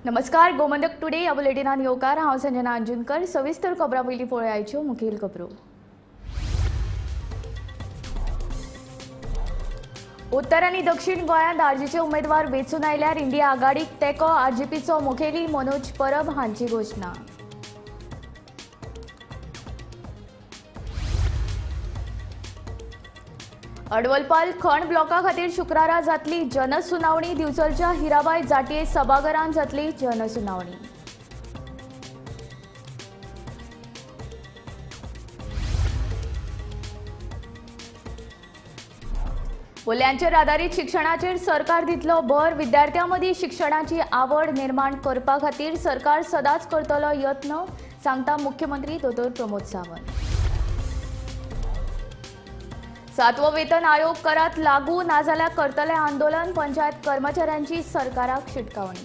नमस्कार, गोमंतक टुडे या बुलेटिनान येवकार। हांव संजना अंजुनकर। सविस्तर खबरां पयलीं पळोवया आयच्यो मुखेल खबरो। उत्तर आनी दक्षिण गोंयांत आरजीचे उमेदवार वेंचून आयल्यार इंडिया आघाडीक तेंको। आरजीपीचो मुखेली मनोज परब हांची घोशणा। अडवलपाल खण ब्लॉका खातीर शुक्रारा जातली जनसुनावणी। दिवचलच्या हिराबाई जाटये सभाघरांत जातली जनसुनावणी। मूल्यांचेर आधारीत शिक्षणाचेर सरकार दितलो भर। विद्यार्थ्यां मदीं शिक्षणाची आवड निर्माण करपा खातीर सरकार सदांच करतलो यत्न, सांगता मुख्यमंत्री दोतोर प्रमोद सावंत। 7वो वेतन आयोग करात लागू, नाजाल्यार करतले आंदोलन। पंचायत कर्मचाऱ्यांची सरकाराक शिटकावणी।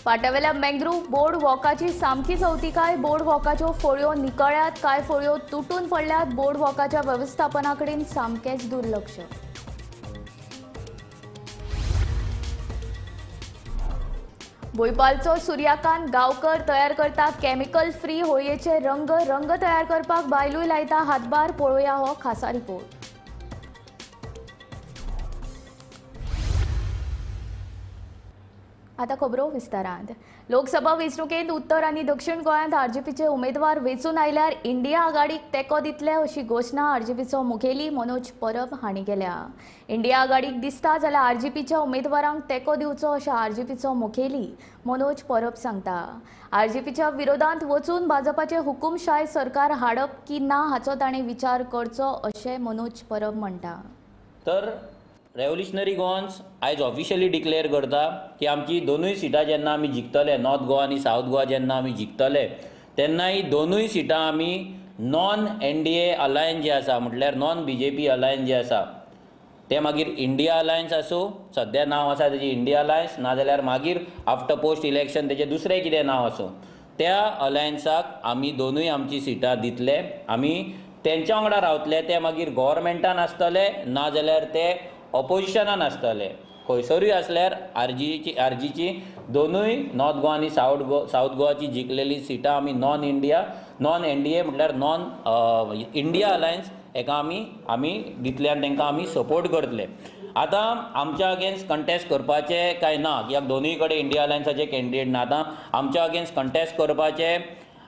पाट्यावेल्या मँग्रुव बोर्ड वॉकाची सामकी चवथिकाय। बोर्ड वॉकाच्यो फोळ्यो निकळ्यात, कांय फोळ्यो तुटून पडल्यात। बोर्ड वॉकाच्या वेवस्थापनाकडेन सामकेच दुर्लक्ष। भोयपालचो सूर्यकांत गांवकर तयार करतात केमिकल फ्री होळयेचे रंग। रंग तयार करपाक बायलूय लायता हातभार। पळोवया हो खासा रिपोर्ट। आता खबरो विस्तारांत। लोकसभा वेंचणुकेंत उत्तर आनी दक्षिण गोंयांत आरजीपीचे उमेदवार वेंचून आयल्यार इंडिया आघाडीक तेंको दितले, अशी घोशणा आरजीपीचो मुखेली मनोज परब हांणी केल्या। इंडिया आघाडीक दिसता जाल्यार आरजीपीच्या उमेदवारांक तेंको दिवचो, अशें आरजीपीचो मुखेली मनोज परब सांगता। आरजीपीच्या विरोधांत वचून भाजपाचे हुकुमशाय सरकार हाडप की ना हाचो ताणें विचार करचो, अशें मनोज परब म्हणटा। तर रेव्होल्युशनरी गोवन्स आयज ऑफिशियली डिक्लेअर करता की आमची दोनूय सिटां जेन्ना आमी जिखतले, नॉर्थ गोवा आनी साऊथ गोवा जेन्ना आमी जिखतले, तेन्ना ही दोनूय सिटां आमी नॉन एनडीए अलायन्स जे आसा, म्हटल्यार नॉन बीजेपी अलायन्स जे आसा, ते मागीर इंडिया अलायन्स आसूं, सद्या नांव आसा तेजें इंडिया अलायन्स, नाजाल्यार मागीर आफ्टर पोस्ट इलेक्शन तेजें दुसरें कितें नांव आसूं, त्या अलायन्साक आमी दोनूय आमची सिटां दितले। आमी तेंच्या वांगडा रावतले, ते मागीर गव्हर्मेंटान आसतले नाजाल्यार ते ऑपोजिशनान आसतले। खंयसरूय आसल्यार आरजीची दोनूय नॉर्थ गोवा आनी साऊथ गोवाची जिखलेली सिटां आमी नॉन एनडीए म्हटल्यार नॉन इंडिया अलायन्स हेका आमी दितले आनी तांकां आमी सपोर्ट करतले। आतां आमच्या अगेन्स्ट कंटेस्ट करपाचें काय ना, कित्याक दोनूय कडेन इंडिया अलायन्साचे कॅन्डिडेट ना। आतां आमच्या अगेन्स्ट कंटेस्ट करपाचें,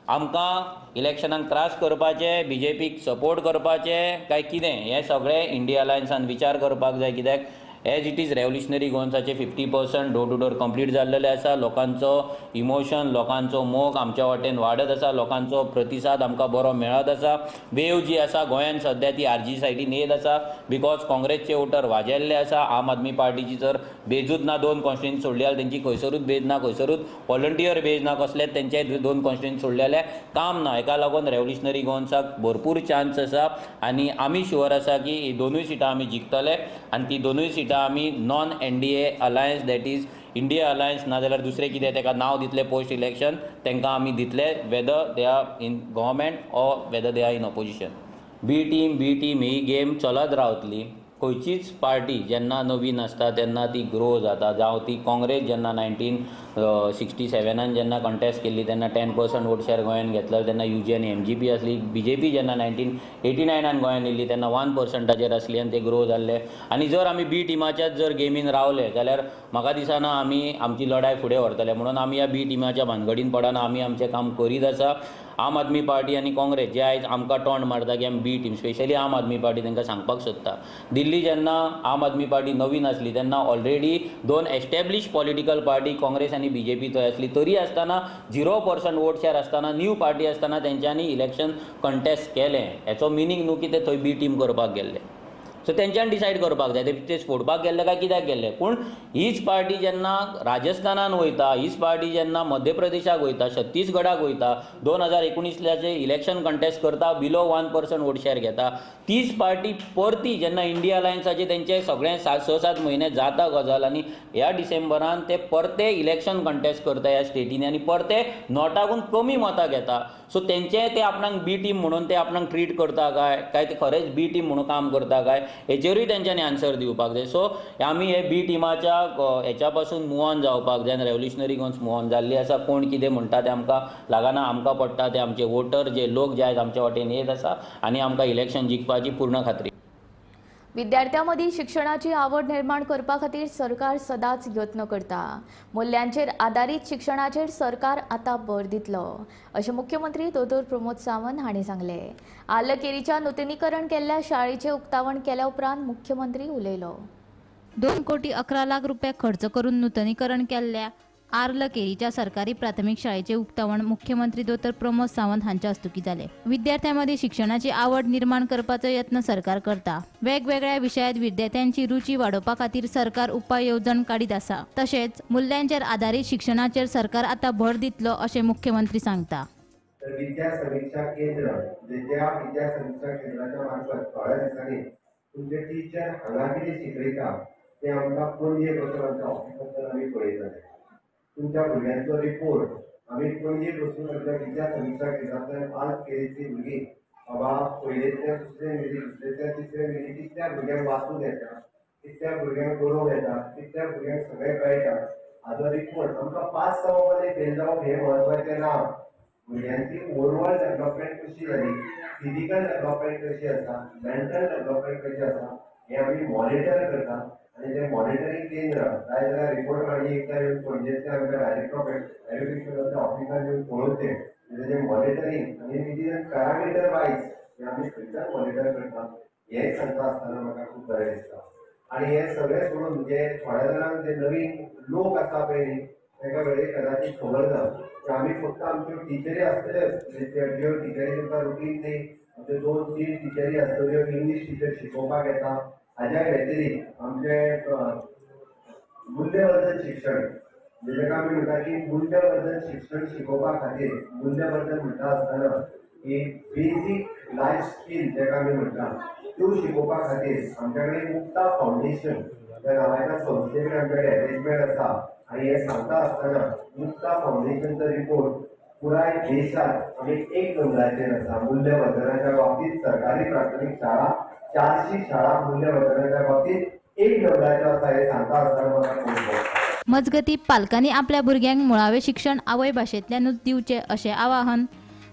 आमकां इलेक्शनाक त्रास करपाचे, बीजेपीक सपोर्ट करपाचे काय कितें, हें सगळें इंडिया अलायन्सान विचार करपाक जाय। कित्याक एज इट इज रेव्होल्युशनरी गोवन्साचे 50% डोर टू डोर कंप्लीट जाल्लेले आसा। लोकांचो इमोशन, लोकांचो मोग आमच्या वाटेन वाडत आसा, लोकांचो प्रतिसाद आमकां बरो मेळत आसा। वेव जी आसा गोंयांत सद्या ती आरजी सायडीन येत आसा, बिकॉज काँग्रेसचे वोटर वाजेल्ले आसा। आम आदमी पार्टीची जर बेजूच ना, 2 कॉन्स्टिट्युएन्सी सोडली जाल्यार तेंची खंयसरूच बेज ना, खंयसरूच व्हॉलंटियर बेज ना, कसलेच तेंचे 2 कॉन्स्टिट्युएन्सी सोडले जाल्यार काम ना। हेका लागून रेव्होल्युशनरी गोवन्साक भरपूर चान्स आसा आनी आमी शुअर आसा की ही दोनूय सिटां आमी जिखतले आनी ती दोनूय सिटां आमी non NDA alliance, that is India alliance नाजाल्यार दुसरें कितें तेका नांव दितले पोस्ट इलेक्शन, तांकां आमी दितले, whether they are in government or whether they are in opposition. B team ही गेम चलत रावतली। खंयचीच पार्टी जेन्ना नवीन आसता तेन्ना ती ग्रो जाता। जावं ती काँग्रेस जेन्ना 1967 जेन्ना कंटेस्ट केल्ली तेन्ना 10% वोट शेअर गोंयांत घेतलो, तेन्ना यूजी आनी एमजीपी आसली। बीजेपी जेन्ना 1989 गोंयांत येयल्ली तेन्ना 1% आसली आनी ते ग्रो जाल्ले। आनी जर आमी बी टिमाच्याच जर गेमीन रावले जाल्यार म्हाका दिसना आमी आमची लढाय फुडें व्हरतले। म्हणून आमी ह्या बी टिमाच्या भानगडीन पडना, आमी आमचें काम करीत आसा। आम आदमी पार्टी आनी काँग्रेस जे आयज आमकां टोंड मारता की आमी बी टीम, स्पेशली आम आदमी पार्टी, तांकां सांगपाक सोदता, दिल्ली जेन्ना आम आदमी पार्टी नवीन आसली तेन्ना already 2 establish political party Congress आनी बीजेपी थंय आसली। तरी आसतना 0% वोट शेअर आसतना, न्यू पार्टी आसतना तेंच्यांनी इलेक्शन कंटेस्ट केलें। हेचो मिनींग न्हू की ते थंय बी टीम करपाक गेल्ले। सो तेंच्यान डिसायड करपाक जाय ते फोडपाक गेल्ले काय कित्याक गेल्ले. पूण हीच पार्टी जेन्ना राजस्थानान वयता, हीच पार्टी जेन्ना मध्य प्रदेशाक वयता, छत्तीसगडाक वयता, 2019चे इलेक्शन कंटेस्ट करता, बिलो 1% वोट शेअर घेता, तीच पार्टी परती जेन्ना इंडिया अलायन्साचे तेंचे सगळे 6-7 म्हयने जाता गजाल आनी ह्या डिसेंबरान ते परते इलेक्शन कंटेस्ट करता ह्या स्टेटींनी आनी परते नॉटाकून कमी मतां घेता. सो तेंचे ते आपणाक बी टीम म्हणून ते आपणाक ट्रीट करता काय ते खरेंच बी टीम म्हणून काम करता काय हेचेरूय तेंच्यांनी आन्सर दिवपाक जाय. सो आमी हे बी टिमाच्या हेच्या पासून मूव ऑन जावपाक जाय. रेव्होल्युशनरी गन्स मूव ऑन जाल्ली आसा. कोण कितें म्हणटा ते आमकां लागना, आमकां पडटा ते आमचे वोटर जे लोक जे आहेत आमच्या वाटेन येत आसा आनी आमकां इलेक्शन जिखपाची पूर्ण खात्री. विद्यार्थ्यां शिक्षणाची आवड निर्माण करपा खातीर सरकार सदांच यत्न करता. मूल्यांचेर आदारीत शिक्षणाचेर सरकार आतां भर दितलो अशें मुख्यमंत्री दोतोर प्रमोद सावंत हांणी सांगले. आर्ल केरीच्या नूतनीकरण केल्ल्या शाळेचें उक्तावण केल्या उपरांत मुख्यमंत्री उलयलो. 2 कोटी 11 लाख रुपये खर्च करून नूतनीकरण केल्ल्या आर्ल केरीच्या सरकारी प्राथमिक शाळेचे उक्तावण मुख्यमंत्री दोतोर प्रमोद सावंत हांच्या हस्तुकी जाले. विद्यार्थ्यांमध्ये शिक्षणाची आवड निर्माण करपाचो यत्न सरकार करता. वेगवेगळ्या विशयांत विद्यार्थ्यांची रुची वाडोवपा खातीर सरकार उपाय येवजण काडीत आसा. तशेंच मूल्यांचेर आदारीत शिक्षणाचेर सरकार आतां भर दितलो अशें मुख्यमंत्री सांगता. विद्या समीक्षा केंद्र ज्या विद्या समीक्षा केंद्राच्या मार्फत थोड्या दिसांनी तुमचे टीचर हांगा कितें शिकयता ते आमकां पणजे बसून आमच्या ऑफिसांत आमी पळयतले. तुमच्या भुरग्यांचो रिपोर्ट आमी पणजे बसून आमच्या विद्या समीक्षा केंद्रांतल्यान आज केरीची भुरगीं बाबा पयलेंतल्या दुसरे मिली दुसरेंतल्या तिसरे मिली कितल्या भुरग्यांक वाचूंक येता, कितल्या भुरग्यांक बरोवंक येता, कितल्या भुरग्यांक सगळें कळटा हाचो रिपोर्ट आमकां पास जावप आनी फेल जावप हें म्हत्वाचें ना. भुरग्यांची ओवरऑल डेव्हलपमेंट कशी जाली, फिजिकल डेव्हलपमेंट कशी आसा, मेंटल डेव्हलपमेंट कशी आसा हें आमी मॉनिटर करता. आनी ते मॉनिटरींग केंद्र जाय जाल्यार रिपोर्ट आनी एकदां येवन पणजेच्या आमच्या डायरेक्टर ऑफ एज्युकेशनाच्या ऑफिसान येवन पळोवचे तेजें मॉनिटरींग आनी तेजें पॅरामिटर वायज हें आमी खंयच्यान मॉनिटर करता हें सांगता आसतना म्हाका खूब बरें दिसता. आनी हें सगळें सोडून म्हणजे थोड्या जाणांक जे नवीन लोक आसा पळय न्ही ताका वेळेक कदाचीत खबर ना की आमी फक्त आमच्यो टिचरी आसतल्यो ज्यो टिचरी तुमकां रुटीन न्ही आमच्यो 2-3 टिचरी आसतल्यो इंग्लीश टिचर शिकोवपाक येता. हाज्या व्यतिरिक्त आमचे मूल्यवर्धन शिक्षण जेका आमी म्हणटा की मूल्यवर्धन शिक्षण शिकोवपा खातीर मूल्यवर्धन म्हणटा आसतना ही बेसीक लायफ स्कील जेका आमी म्हणटा त्यो शिकोवपा खातीर आमच्या कडेन मुक्ता फावंडेशन त्या नांवाच्या संस्थे कडेन आमच्या कडेन अरेंजमेंट आसा. आनी हे सांगता आसतना मुक्ता फावंडेशनचो रिपोर्ट पुराय देशांत आमी 1 नंबराचेर आसा. मूल्यवर्धनाच्या बाबतींत सरकारी प्राथमीक शाळा 400 शाळा मूल्यवर्धनाच्या बाबतींत 1 नंबराचेर आसा हे सांगता आसतना म्हाका खूब मजगती पालकांनी आपल्या भुरग्यांक मुळावे शिक्षण आवय भाशेंतल्यानूच दिवचे अशें आवाहन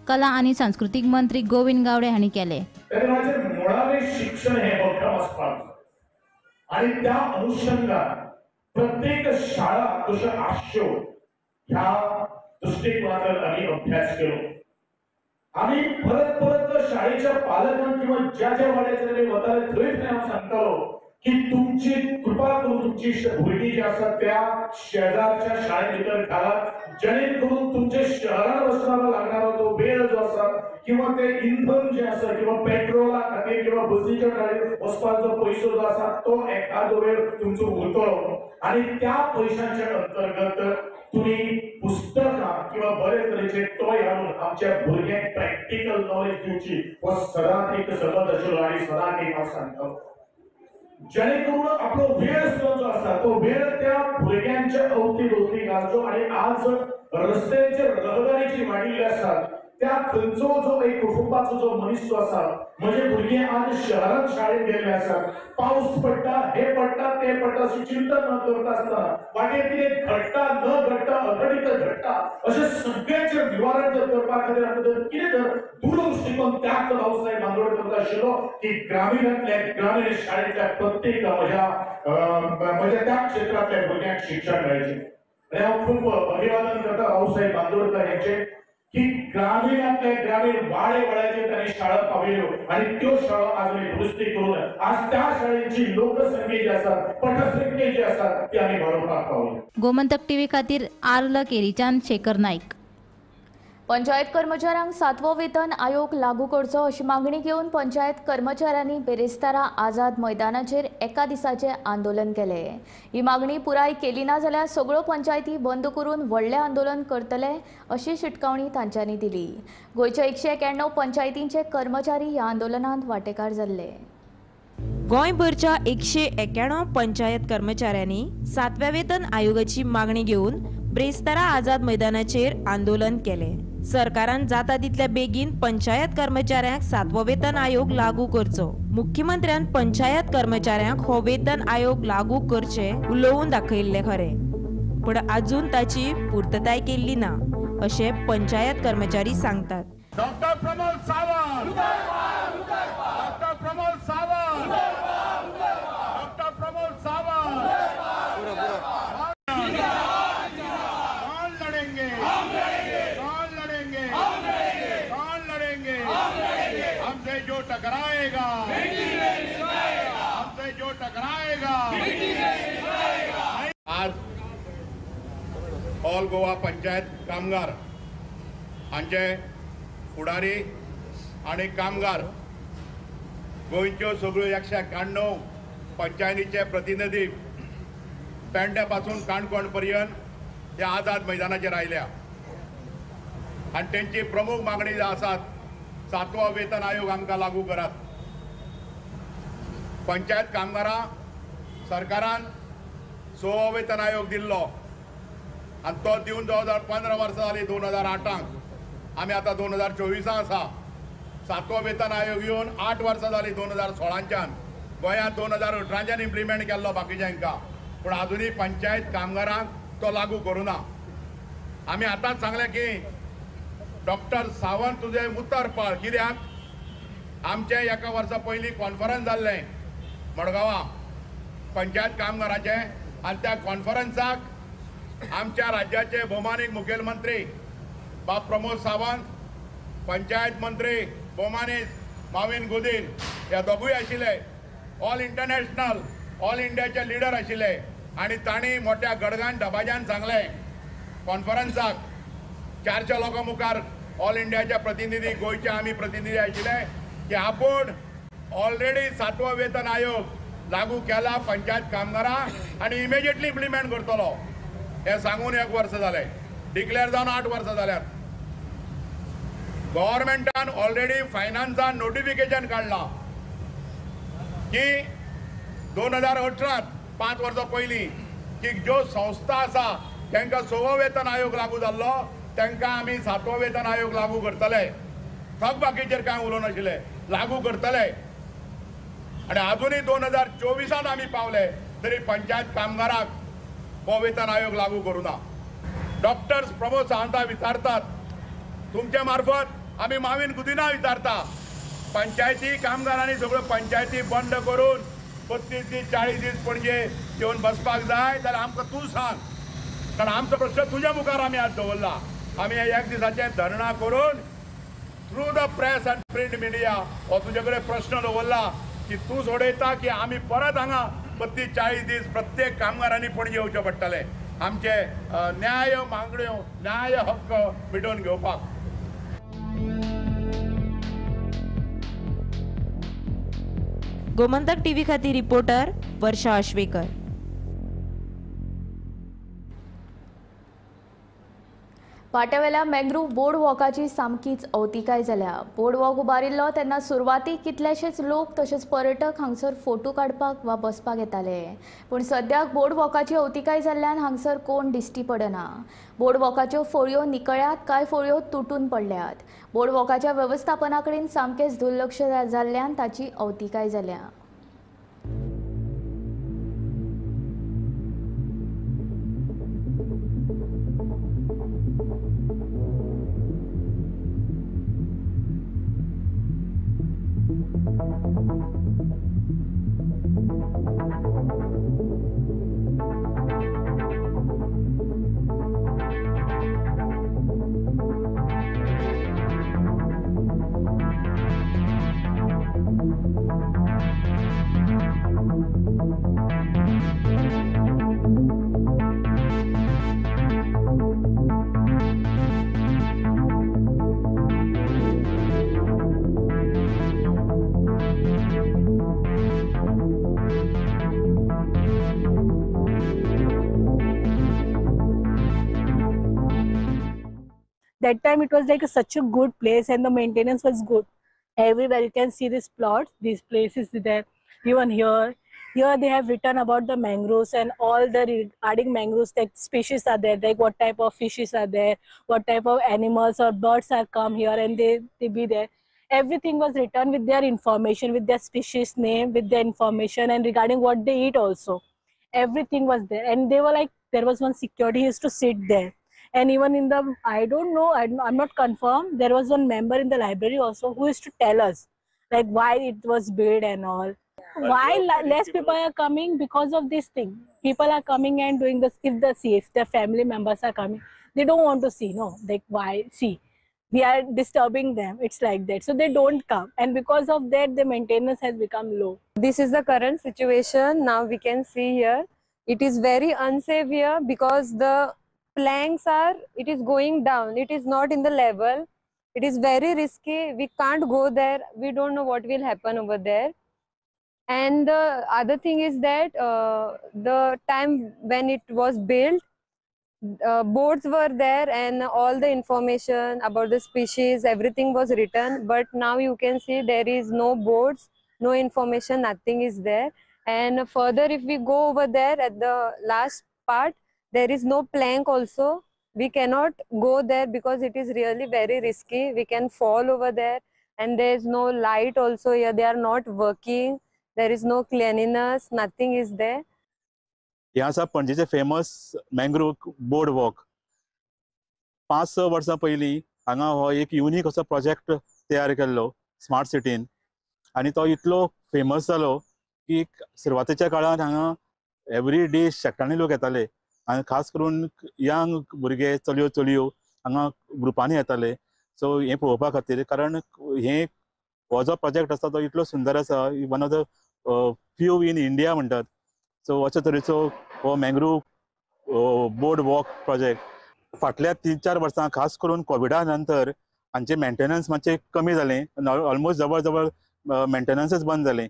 कला आणि सांस्कृतिक मंत्री गोविंद गावडे हांणी केले. मुळावे शिक्षण हे भक्कम आसपाक आणि त्या अनुषंगान प्रत्येक शाळा कशो आसच्यो ह्या दृष्टिकोनातल्यान आमी अभ्यास केलो. आम्ही परत शाळेच्या पालकांक किंवा ज्या वाड्याचेर वताले थंय हांव सांगतालो की तुमची कृपा करून तुमची भुरगीं जी आसा त्या शेजारच्या शाळेत भितर घालात जेणे करून तुमचे शहरात वचपाक लागणारो तो वेळ जो आसा किंवा ते इंधन जे आसा किंवा पेट्रोला खातीर किंवा बसीच्या गाडयेर वचपाचो पयसो जो आसा तो एखादो वेळ तुमचो उरतलो आनी त्या पयशांच्या अंतर्गत तुम्ही पुस्तकां किंवा बरे तरेचे टॉय हाडून आमच्या भुरग्यांक प्रॅक्टिकल नॉलेज दिवची हो सदांच एक समज आशिल्लो आनी सदांच एक हांव सांगतालो जेणे करून आपलो वेळ जो आसा तो वेळ त्या भुरग्यांच्या अवती घालचो. आणि आज रस्त्याचे रहदारी वाडिल्ली आसा त्या खंयचो जो एक कुटुंबाचो जो मनीस जो आसा म्हजे भुरगे आज शहरात शाळेत गेल्ले आसात पावस पडटा हे पडटा ते पडटा अशी चिंता न करता आसतना वाटेर कितें घडटा न घडटा अघटित घडटा अशें सगळ्यांचें निवारण जर करपा खातीर आमी जर कितें जर दूरदृश्टीकोन त्याच रावसाहेब बांदोडकर करता आशिल्लो की ग्रामीणांतल्या ग्रामीण शाळेंतल्या प्रत्येक म्हज्या त्या क्षेत्रांतल्या भुरग्यांक शिक्षण मेळचें. आनी हांव खूब अभिवादन करता रावसाहेब बांदोडकर हेंचें की ग्रामीणांतल्या ग्रामीण वाड्याचेर तांणी शाळा पावयल्यो आनी त्यो शाळा आज आमी दुरुस्ती करून आज त्या शाळेची लोकसंख्या जी आसा पटसंख्या जी आसा ती आमी वाडोवपाक पावल्या. गोमंतक टीव्ही खातीर आर्ल केरीच्यान शेखर नाईक. पंचायत कर्मचाऱ्यांक 7वो वेतन आयोग लागू करचो अशी मागणी घेवन पंचायत कर्मचाऱ्यांनी बेरेस्तारा आझाद मैदानाचेर एका दिसाचे आंदोलन केले। ही मागणी पुराय केली ना जाल्यार सगळ्यो पंचायती बंद करून व्हडले आंदोलन करतले अशी शिटकावणी तांच्यांनी दिली। गोंयच्या 191 पंचायतींचे कर्मचारी ह्या आंदोलनांत वांटेकार जाल्ले। गोंयभरच्या 191 पंचायत कर्मचाऱ्यांनी 7व्या वेतन आयोगाची मागणी घेऊन ब्रेस्तारा आझाद मैदानाचेर आंदोलन केले। सरकारान जाता तितल्या बेगीन पंचायत कर्मचाऱ्यांक 7वो वेतन आयोग लागू करचो। मुख्यमंत्र्यान पंचायत कर्मचाऱ्यांक हो वेतन आयोग लागू करचे उलोवन दाखयल्ले खरें, पण अजून ताची पूर्तताय केल्ली ना अशे पंचायत कर्मचारी सांगतात। Doctor Pramod Sawant, doctor Pramod Sawant, doctor Pramod Sawant, कौन लड़ेंगे, कौन लड़ेंगे, कौन लड़ेंगे, हमसे जो टकराएगा, हमसे जो टकराएगा। आज ऑल गोवा पंचायत कामगार हांचे फुडारी आणि कामगार गोंयच्यो सगळ्यो 191 पंचायतीचे प्रतिनिधी पेडणे पासून काणकोण पर्यंत ह्या आझाद मैदानाचेर आयल्या आणि त्यांची प्रमुख मागणी आसात 7वो वेतन आयोग आमकां लागू करात। पंचायत कामगारां सरकारान 6वो वेतन आयोग दिल्लो आणि तो दिवन 2015 वर्सां जाली। 2008 आमी आता 2024 आसा। 7वो वेतन आयोग येवन 8 वर्सां जाली 2016च्यान। गोंयांत 2018च्यान इम्प्लिमेंट केल्लो बाकीच्यांका, पूण अजूनही पंचायत कामगारांक तो लागू करूं ना। आमी आतांच सांगलें की डॉक्टर सावंत तुजें उतर पळ, कित्याक आमचें एका वर्सा पयलीं कॉन्फरन्स जाल्लें मडगांवां पंचायत कामगारांचें, आनी त्या कॉन्फरन्साक आमच्या राज्याचे भौमानीक मुखेलमंत्री बाब प्रमोद सावंत, पंचायत मंत्री भौमानीक माविन गुदिन हे दोगूय आशिल्ले। ऑल इंटरनॅशनल ऑल इंडियाचे लिडर आशिल्ले आणि तांणी मोठ्या गडगान दबाज्यान सांगलें कॉन्फरन्साक 400 लोकां मुखार ऑल इंडियाचे प्रतिनिधी गोंयचे आमी प्रतिनिधी आशिल्ले की आपूण ऑलरेडी 7वो वेतन आयोग लागू केला पंचायत कामगारां आणि इमिजिएटली इम्प्लिमेंट करतलो हे सांगून 1 वर्स जालें। डिक्लेअर जावन 8 वर्सां जाल्यात। गव्हर्मेंटान ऑलरेडी फायनान्सान नोटिफिकेशन काढला की 2018 5 वर्सां पयलीं की ज्यो संस्था आसा तांकां 6वो वेतन आयोग लागू जाल्लो तांकां आमी 7वो वेतन आयोग लागू करतले। थकबाकीचेर कांय उलोवं नाशिल्ले, लागू करतले। आनी अजूनही 2024 आमी पावले तरी पंचायत कामगारांक हो वेतन आयोग लागू करूं ना। डॉक्टर्स प्रमोद सावंता विचारतात, तुमच्या मार्फत आम्ही माविन गुदिना विचारता, पंचायती कामगारांनी सगळ्यो पंचायती बंद करून 35 दीस 40 दीस पणजे येवन बसपाक जाय जाल्यार आमकां तूं सांग, कारण आमचो प्रश्न तुज्या मुखार आमी आज दवरला। आमी 1 दिसाचें धरणां करून through the press and print media हो तुजे कडेन प्रश्न दवरला की तूं सोडयता की आमी परत हांगा 35 40 दीस प्रत्येक कामगारांनी पणजे येवचें पडटलें आमचे न्याय मागण्यो न्याय हक्क मिटोवन घेवपाक। गोमंतक टीव्ही खातीर रिपोर्टर वर्षा आश्वेकर। पाट्यावेल्या मँग्रूव बोर्ड वॉकाची सामकीच अवतिकाय जाल्या। बोर्ड वॉक उबारिल्लो तेन्ना सुरवातीक कितलेशेच लोक तशेंच पर्यटक हांगसर फोटो काडपाक वा बसपाक येताले, पूण सद्याक बोर्ड वॉकाची अवतिकाय जाल्ल्यान हांगसर कोण दिश्टी पडना। बोर्ड वॉकाच्यो फोळयो निकळ्यात, कांय फोळयो तुटून पडल्यात। बोर्ड वॉकाच्या वेवस्थापना कडेन सामकेच दुर्लक्ष जाल्ल्यान ताची अवतिकाय जाल्या। that time it was like such a good place and the maintenance was good. Everywhere you can see these plots, these places there. Even here they have written about the mangroves and all the regarding mangroves, like species are there, like what type of fishes are there, what type of animals or birds are come here and they be there. Everything was written with their information, with their species name, with their information, and regarding what they eat also. Everything was there, and they were like, there was one security used to sit there. And even in the, I don't know, I'm not confirmed, there was one member in the library also who used to tell us like why it was built and all. Why less people are coming? Because of this thing. People are coming and doing this. If their family members are coming, they don't want to see, no, like why see, we are disturbing them, it's like that, so they don't come, and because of that the maintenance has become low. This is the current situation. Now we can see here it is very unsafe here because the planks are, it is going down, it is not in the level, it is very risky, we can't go there, we don't know what will happen over there. And the other thing is that the time when it was built, boards were there and all the information about the species, everything was written, but now you can see there is no boards, no information, nothing is there. And further, if we go over there at the last part, there is no plank also. We cannot go there because it is really very risky. We can fall over there, and there is no light also here. They are not working. There is no cleanliness, nothing is there. हे आसा पणजेचे famous मँग्रोव board walk. 5-6 वर्सां पयलीं हांगा हो एक unique असो project तयार केल्लो स्मार्ट सिटीन, आनी तो इतलो फेमस जालो की सुरवातेच्या काळांत हांगा एवरी डे शेकटांनी लोक येताले, आनी खास करून यंग भुरगे चलयो हांगा ग्रुपांनी येताले. सो हे पळोवपा खातीर, कारण हो जो प्रोजेक्ट आसा तो इतलो सुंदर आसा, one of the few in India म्हणटात. सो अशा तरेचो हो मँग्रोव बोर्ड वॉक प्रोजेक्ट फाटल्या 3-4 वर्सां खास करून कोविडा नंतर हांचे मेंटेनन्स मातशें कमी जालें, ऑलमोस्ट जवळ मेंटेनन्सच बंद जालें.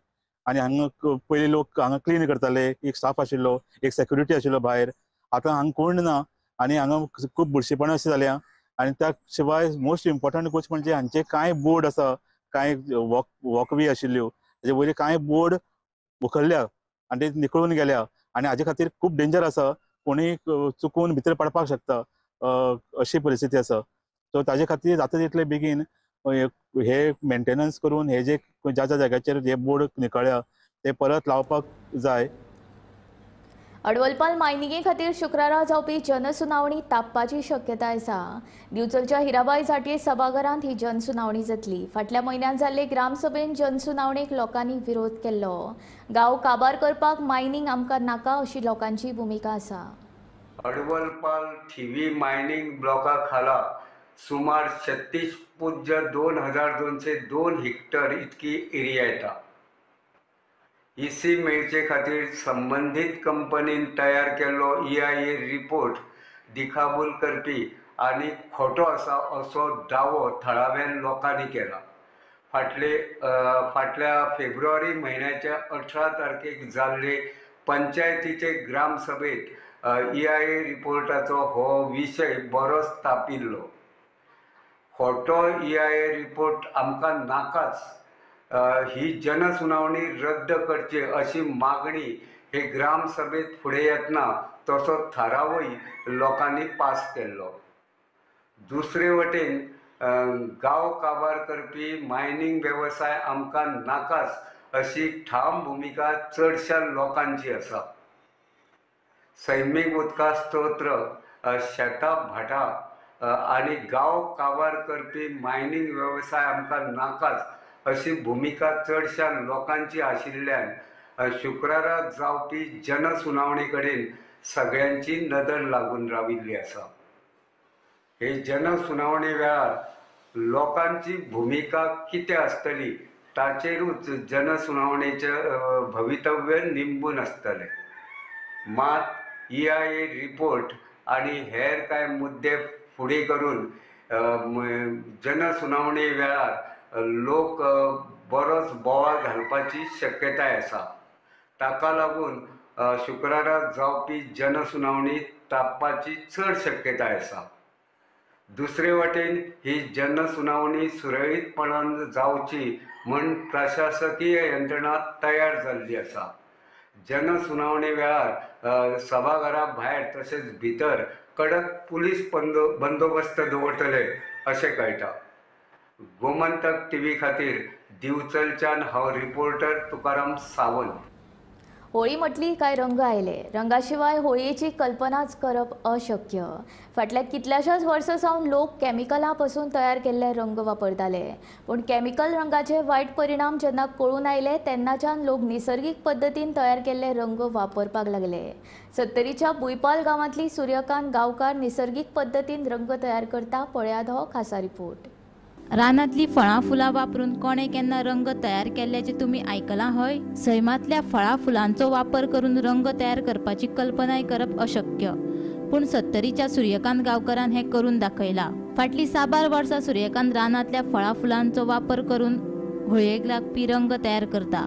आनी हांगा पयलीं लोक हांगा क्लीन करताले, एक स्टाफ आशिल्लो, एक सेक्युरिटी आशिल्लो भायर. आतां हांगा कोण ना, आनी हांगा खूब बुरशीपणां अशें जाल्या. आनी त्या शिवाय मोस्ट इम्पॉर्टंट गोश्ट म्हणजे हांचे कांय बोर्ड आसा, कांय वॉकवे आशिल्ल्यो, तेजे वयले कांय बोर्ड उखल्ल्या आनी ते निकळून गेल्या, आनी हाजे खातीर खूब डेंजर आसा. कोणीय चुकून भितर पडपाक शकता, अशी परिस्थिती आसा. सो ताजे खातीर जाता तितले बेगीन हे मेंटेनन्स करून हे जे ज्या जाग्याचेर हे बोर्ड निकळ्या ते परत लावपाक जाय. अडवलपाल मायनिंगे खातीर शुक्रारा जावपी जनसुनावणी तापपाची शक्यताय आसा. दिवचलच्या हिराबाई झांटये सभाघरांत ही जनसुनावणी जातली. फाटल्या म्हयन्यात जाल्ले ग्रामसभेन जनसुनावणेक लोकांनी विरोध केल्लो. गांव काबार करपाक मायनिंग आमकां नाका अशी लोकांची भुमिका आसा. अडवलपाल थिवी मायनिंग ब्लॉका खाला सुमार 36.2202 हेक्टर इतकी एरिया येता. इसी मेळचे खातीर संबंधित कंपनीन तयार केल्लो EIA रिपोर्ट दिखाबूल करपी आनी खोटो आसा असो दावो थळाव्या लोकांनी केला. फाटल्या फेब्रुवारी म्हयन्याच्या 18 तारखेक जाल्ले पंचायतीचे ग्रामसभेत EIA रिपोर्टाचो हो विशय बरोच तापिल्लो. खोटो EIA रिपोर्ट आमकां नाकाच, ही जनसुनावणी रद्द करची अशी मागणी हे ग्रामसभेत फुडें येतना तसो थारावय लोकांनी पास केल्लो. दुसरे वटेन गांव काबार करपी मायनिंग वेवसाय आमकां नाकाच अशी ठाम भुमिका चडशा लोकांची आसा. सैमीक उदका स्तोत्र, शेतां भाटां आनी गांव काबार करपी मायनिंग वेवसाय आमकां नाकाच अशी भुमिका चडशा लोकांची आशिल्ल्यान शुक्रारा जावपी जनसुनावणी कडेन सगळ्यांची नदर लागून राविल्ली आसा. हे जनसुनावणी वेळार लोकांची भुमिका कितें आसतली ताचेरूच जनसुनावणेचें भवितव्य निंबून आसतलें. मात EIA रिपोर्ट आनी हेर कांय मुद्दे फुडें करून जनसुनावणी वेळार लोक बरोच बोवाळ घालपाची शक्यताय आसा. ताका लागून शुक्रारा जावपी जनसुनावणी तापपाची चड शक्यताय आसा. दुसरे वटेन ही जनसुनावणी सुरळीतपणान जावची म्हण प्रशासकीय यंत्रणा तयार जाल्ली आसा. जनसुनावणी वेळार सभाघरा भायर तशेंच भितर कडक पुलीस बंदोबस्त दवरतले अशें कळटा. गोमंतक टीव्ही खातीर दिवचलच्यान हांव रिपोर्टर तुकाराम सावंत. होळी म्हटली काय रंग आयले. रंगा शिवाय होळयेची कल्पनाच करप अशक्य. फाटल्या कितल्याशाच वर्सां सावन लोक कॅमिकलां पासून तयार केल्ले रंग वापरताले, पूण कॅमिकल रंगाचे वायट परिणाम जेन्ना कळून आयले तेन्नाच्यान लोक निसर्गीक पद्दतीन तयार केल्ले रंग वापरपाक लागले. सत्तरीच्या बुयपाल गांवांतली सूर्यकांत गांवकार निसर्गीक पद्दतीन रंग तयार करता. पळयात हो खासा रिपोर्ट. रानातली फळां फुलां वापरून कोणे केन्ना रंग तयार केल्ल्याचे तुम्ही आयकलां हय? सैमातल्या फळां फुलांचो वापर करून रंग तयार करपाची कल्पनाय करप अशक्य, पूण सत्तरीच्या सूर्यकांत गांवकारान हें करून दाखयला. फाटली 6 वर्सां सूर्यकांत रानातल्या फळां फुलांचो वापर करून होळयेक लागपी रंग तयार करता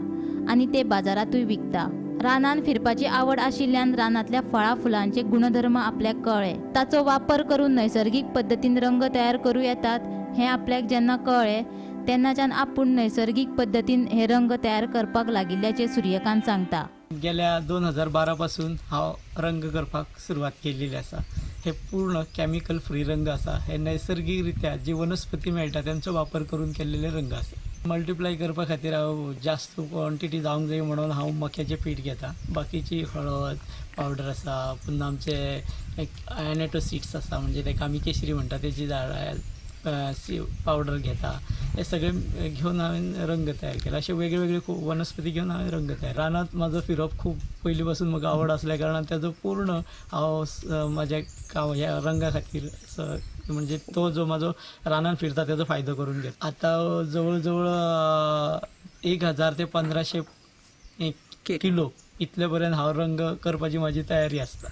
आनी ते बाजारातूय विकता. रानान फिरपाची आवड आशिल्ल्यान रानातल्या फळां फुलांचे गुणधर्म आपल्याक कळ्ळे. ताचो वापर करून नैसर्गीक पद्दतीन रंग तयार करूं येतात हें आपल्याक जेन्ना कळ्ळें तेन्नाच्यान आपूण नैसर्गीक पद्दतीन हे रंग तयार करपाक लागिल्ल्याचे सूर्यकांत सांगता. गेल्या 2012 पासून हांव रंग करपाक सुरवात केलेली आसा. हे पूर्ण कॅमिकल फ्री रंग आसा. हे नैसर्गिक रित्या जी वनस्पती मेळटा त्यांचो वापर करून केल्लेले रंग आसा. मल्टिप्लाय करपा खातीर हांव जास्त क्वॉन्टिटी जावंक जाय म्हणून हांव मक्याचें पीठ घेता. बाकीची हळद पावडर आसा, पुन्हा आमचे एक ॲनेटो सीड्स आसा म्हणजे ताका आमी केसरी म्हणटा तेजी झाडां पावडर घेता. हे सगळे घेवन हांवें रंग तयार केला. अशे वेगळे वेगळे खूब वनस्पती घेवन हांवें रंग तयार. रानात म्हाजो फिरप खूब पयलीं पासून म्हाका आवड आसल्या कारणान तेजो पूर्ण हांव म्हाज्या ह्या रंगा खातीर म्हणजे तो जो म्हाजो रानान फिरता तेजो फायदो करून घेता. आतां जवळ जवळ 1000 ते 1500 किलो इतले पर्यंत हांव रंग करपाची म्हाजी तयारी आसता.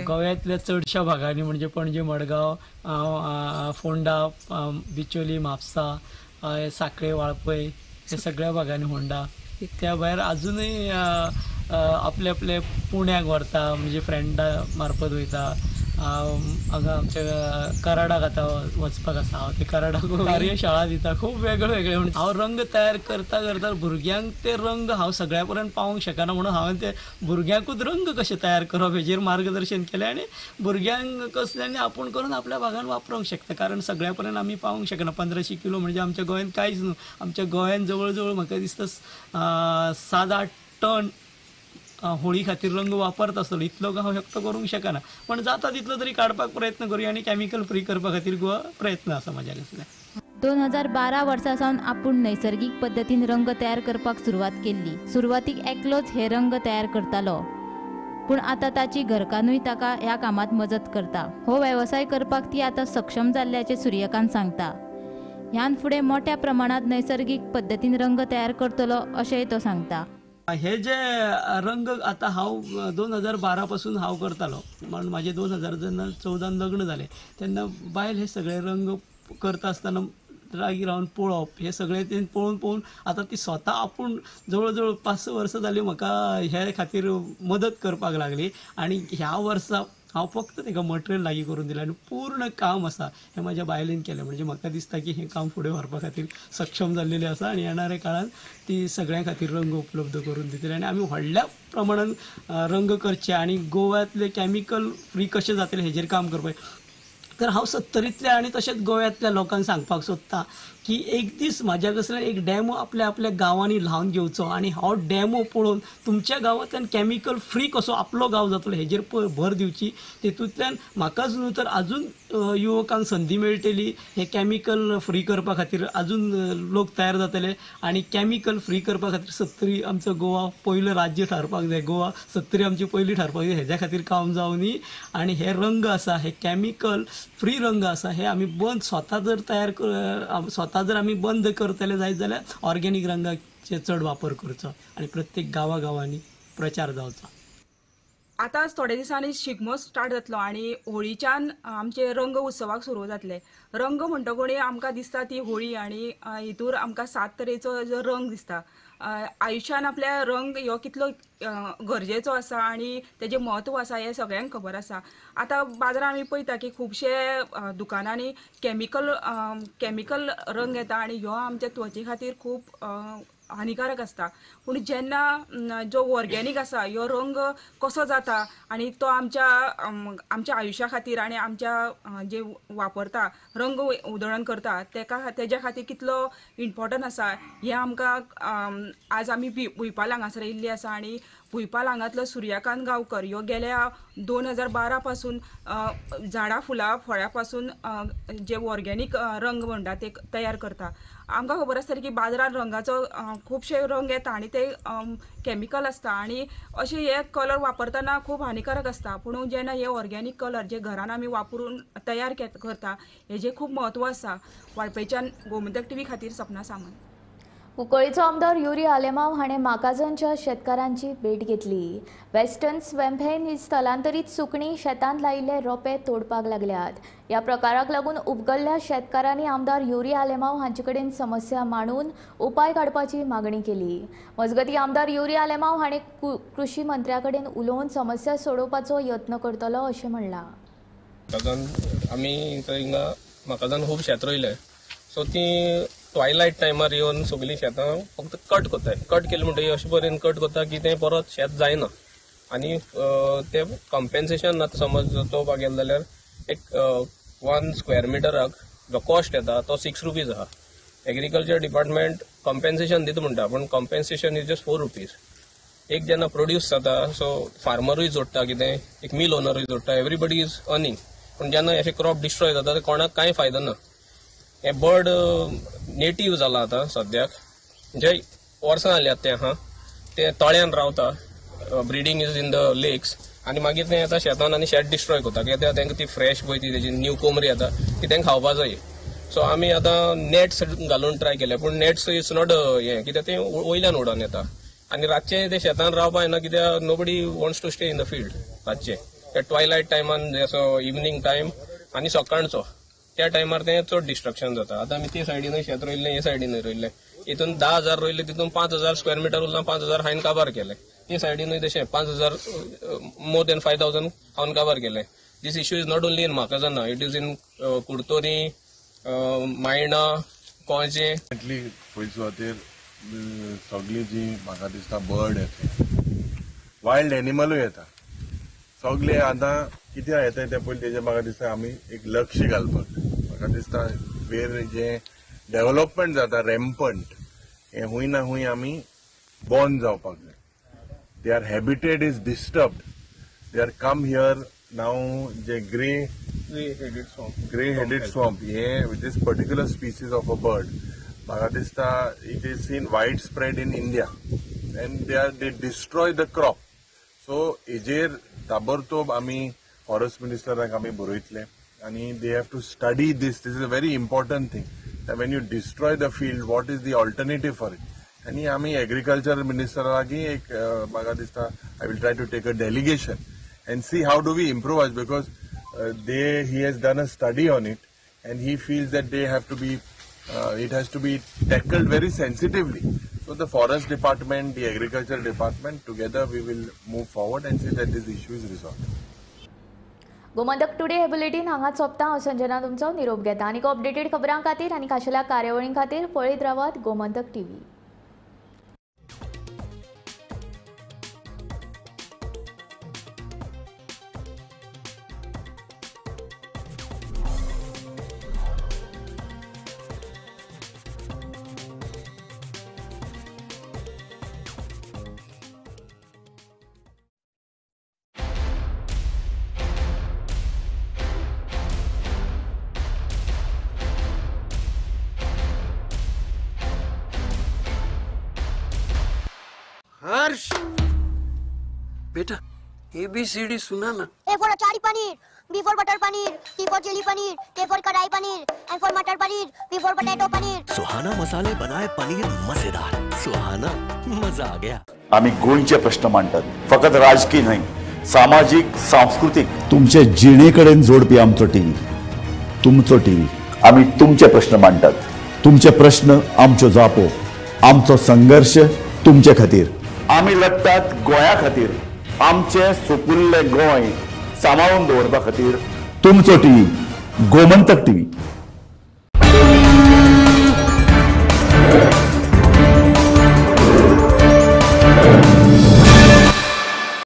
गोव्यातल्या चडशा भागांनी म्हणजे पणजे मडगांव फोंडा बिचोली म्हापसा सांखळे वाळपय हे सगळ्या भागांनी होंडा. त्या भायर अजूनय आपले आपले पुण्याक व्हरता म्हणजे फ्रेंडा मार्फत वयता. हांगा आमच्या कराडाक आतां वचपाक आसा. हांव ते कराडाक कार्यशाळा दिता. खूब वेगळे वेगळे म्हणजे हांव रंग तयार करता करता भुरग्यांक ते रंग हांव सगळ्या पर्यंत पावोवंक शकना म्हणून हांवें ते भुरग्यांकूच रंग कशे तयार करप हेजेर मार्गदर्शन केलें आनी भुरग्यांक कसल्यांनी आपूण करून आपल्या भागान वापरूंक शकता. कारण सगळ्या पर्यंत आमी पावोवंक शकना. 1500 किलो म्हणजे आमच्या गोंयांत कांयच न्हू. आमच्या गोंयांत जवळ जवळ म्हाका दिसता 7-8 टन होळी खातीर रंग वापरता आसतलो. इतलो हांव एकटो करूंक शकना, पण जाता तितलो तरी काडपाक प्रयत्न करूया आनी कॅमिकल फ्री करपा खातीर प्रयत्न आसा म्हाज्या कसले. 2012 वर्सा सावन आपूण नैसर्गीक पद्दतीन रंग तयार करपाक सुरवात केल्ली. सुरवातीक एकलोच हे रंग तयार करतालो, पूण आतां ताची घरकान्नूय ताका ह्या कामात मजत करता. हो वेवसाय करपाक ती आतां सक्षम जाल्ल्याचे सूर्यकांत सांगता. ह्यान फुडें मोठ्या प्रमाणात नैसर्गीक पद्दतीन रंग तयार करतलो अशेंय तो सांगता. हे जे रंग आता हांव 2012 पासून हांव करतालो. म्हणून म्हाजे 2014 लग्न जालें तेन्ना बायल हे सगळे रंग करता आसतना लागीं रावन पळोवप हे सगळे ते पळोवन पळोवन आतां ती स्वता आपूण जवळ जवळ 5-6 वर्सां जालीं म्हाका हे खातीर मदत करपाक लागली. आनी ह्या वर्सा हांव फक्त ताका मटेरियल लागीं करून दिलें आनी पूर्ण काम आसा हें म्हाज्या बायलेन केलें. म्हणजे म्हाका दिसता की हें काम फुडें व्हरपा खातीर सक्षम जाल्लेलें आसा आनी येणाऱ्या काळान ती सगळ्यां खातीर रंग उपलब्ध करून दितली आनी आमी व्हडल्या प्रमाणान रंग करचे आनी गोव्यातले कॅमिकल फ्री कशें जातले हेजेर काम करपाक. तर हांव सत्तरींतल्या आनी तशेंच गोव्यातल्या लोकांक सांगपाक सोदतां की एक दीस म्हाज्या कडल्यान एक डॅमो आपल्या गांवांनी लावन घेवचो आनी हो डॅमो पळोवन तुमच्या गांवांतल्यान कॅमिकल फ्री कसो आपलो गांव जातलो हेजेर भर दिवची. तेतूंतल्यान म्हाकाच न्हू तर आजून युवकांक संदी मेळटली. हे कॅमिकल फ्री करपा खातीर आजून लोक तयार जातले आनी कॅमिकल फ्री करपा खातीर सत्तरी आमचो गोवा पयलो राज्य थारपाक जाय. गोवा सत्तरी आमची पयली थारपाक जाय. हेज्या खातीर काम जावं न्ही. आनी हे रंग आसा हे कॅमिकल फ्री रंग आसा हे आमी बंद स्वता जर आमी बंद करतले जायत जाल्यार ऑर्गेनीक रंगाचे चड वापर करचो आनी प्रत्येक गांवांनी प्रचार जावचो. आतांच थोड्या दिसांनी शिगमो स्टार्ट जातलो आनी होळीच्यान आमचे रंग उत्सवाक सुरू जातले. रंग म्हणटकूच आमकां दिसता ती होळी आनी हितूर आमकां 7 तरेचो जो रंग दिसता. आयुश्यान आपल्या रंग ह्यो कितलो गरजेचो आसा आनी तेजें म्हत्व आसा हें सगळ्यांक खबर आसा. आतां बाजारांत आमी पळयता की खुबशे दुकानांनी केमिकल रंग येता आनी ह्यो आमच्या त्वचे खातीर खूब हानिकारक आसता. पूण जेन्ना जो ऑर्गेनीक आसा ह्यो रंग कसो जाता आनी तो आमच्या आयुश्या खातीर आनी आमच्या जे वापरता रंग उधळण करता तेज्या खातीर कितलो इम्पॉर्टंट आसा हें आमकां आज आमी भुयपाल हांगासर येयल्ली आसा. आनी भुयपाल हांगातलो सुर्यकांत गांवकर ह्यो गेल्या 2012 पासून झाडां फुलां फळां पासून जे ऑर्गेनीक रंग म्हणटा ते तयार करता. आमकां खबर आसतली की बाजारांत रंगाचो खुबशे रंग येता आनी ते केमिकल आसता आनी अशे हे कलर वापरतना खूब हानिकारक आसता. पूण जेन्ना हे ऑर्गेनीक कलर जे घरान आमी वापरून तयार करता हेजें खूब म्हत्व आसा. वाळपयच्यान गोमंतक टीव्ही खातीर सपना सामंत. कुंकळ्ळेचो आमदार युरी आलेमाव हाणें माकाजांच्या शेतकारांची भेट घेतली. वेस्टर्न स्वॅम्पेन ही स्थलांतरीत सुकणीं शेतांत लायिल्ले रोंपे तोडपाक लागल्यात. ह्या प्रकाराक लागून उपगल्ल्या शेतकारांनी आमदार युरी आलेमाव हांचे कडेन समस्या मांडून उपाय काडपाची मागणी केली. मजगतीं आमदार युरी आलेमाव हाणें कृषी मंत्र्या कडेन उलोवन समस्या सोडोवपाचो यत्न करतलो अशें म्हणलां. आमी हिंगा माकाजान खूब शेत रोयले सो ती ट्वायलायट टायमार येवन सगळीं शेतां फक्त कट करताय. कट केले म्हणटकीर अशे तरेन कट करता की तें परत शेत जायना आनी ते कॉम्पेन्सेशन आतां समज चोवपाक गेले जाल्यार एक 1 स्क्वेअर मिटराक जो कॉस्ट येता तो 6 रुपीज आहा. एग्रीकल्चर डिपार्टमेंट कॉम्पेन्सेशन दिता म्हणटा पूण कॉम्पेन्सेशन इज जस्ट 4 रुपीज. एक जेन्ना प्रोड्यूस जाता सो फार्मरूय जोडटा कितें एक मिल ओनरूय जोडटा एवरीबडी इज अर्निंग. पूण जेन्ना अशें क्रॉप डिस्ट्रॉय जाता ते कोणाक कांय फायदो ना. हे बर्ड नेटीव जाला आतां सद्याक जे वर्सां जाल्यात ते ते तळ्यान रावता ब्रिडींग इज इन द लेक्स आनी मागीर ते येता शेतान आनी शेत डिस्ट्रॉय करता कित्याक तांकां ती फ्रेश पळय ती तेजी न्यू कोमरी येता ती तांकां खावपा जाय. सो आमी आतां नेट्स घालून ट्राय केले पूण नेट्स इज नॉट हें कित्याक ते वयल्यान उडोवन येता आनी रातचे ते शेतान रावपा येना कित्याक nobody wants to stay in the field रातचे. ते ट्वायलायट टायमान असो इवनिंग टायम आनी सकाळचो त्या टायमार ते चड डिस्ट्रक्शन जाता. आतां आमी ते सायडीनूय शेत रोयल्लें हे सायडीनूय रोयल्लें हितून 10,000 रोयले तितून 5,000 स्क्वेअर मिटर उरलां 5,000 हांवें काबार केले. ते सायडीनूय तशें 5,000 मोर देन 5,000 हांवें काबार केले. This issue is not only in म्हाकाजाना इट इज इन कुर्तोरी मायणा कोळजे. पयस सुवातेर सगळीं जी म्हाका दिसता बर्ड येता वायल्ड एनिमलूय येता सगळे आतां कित्याक येता ते पयलीं तेजेर म्हाका दिसता आमी एक लक्ष घालपाक म्हाका दिसता वेर जे डेव्हलपमेंट जाता रॅम्पंट हे हूंय ना हूंय आमी बॉर्न जावपाक जाय. Their habitat is disturbed they are come here now जे grey headed swamp hen this particular species of a bird म्हाका दिसता it is seen wide spread in India and they destroy the crop. So हेजेर ताबडतोब आमी forest मिनिस्टराक आमी बरयतले आनी they have to study this is a very important thing that when you destroy the field what is the alternative for it आणि आमी agriculture मिनिस्टराकी एक म्हाका दिसता I will try to take a delegation and see how do we improvise because he has done a study on it and he feels that they have to be it has to be tackled very sensitively. So the forest department, the agriculture department together we will move forward and see that this issue is resolved. Gomantak today हे bulletin हांगा सोंपता. हांव संजना तुमचो निरोप घेता आनी updated खबरां खातीर आनी खाशेल्या कार्यावळीं खातीर पळयत रावात गोमंतक टीव्ही. हर्ष बेटा ABCD सुना ना. A for achari paneer, B for butter paneer, C for chili paneer, K for kadai paneer, M for matar paneer, P for potato paneer. Suhana मसाले बनाए पनीर मजेदार. सुहाना मजा आ गया. आम्ही गोंयचे प्रश्न मांडतात फकत राजकीय न्हय सामाजिक सांस्कृतिक तुमचे जिणेकडेन जोडपी आमचो टीव्ही तुमचो टीव्ही. आम्ही तुमचे प्रश्न मांडतात तुमचे प्रश्न आमच्यो जापो आमचो संघर्ष तुमचे खातीर. आमी लढटात गोंया खातीर. आमचे सोपुल्ले गोंय सांबाळून दवरपा खातीर. तुमचो टीव्ही गोमंतक टीव्ही.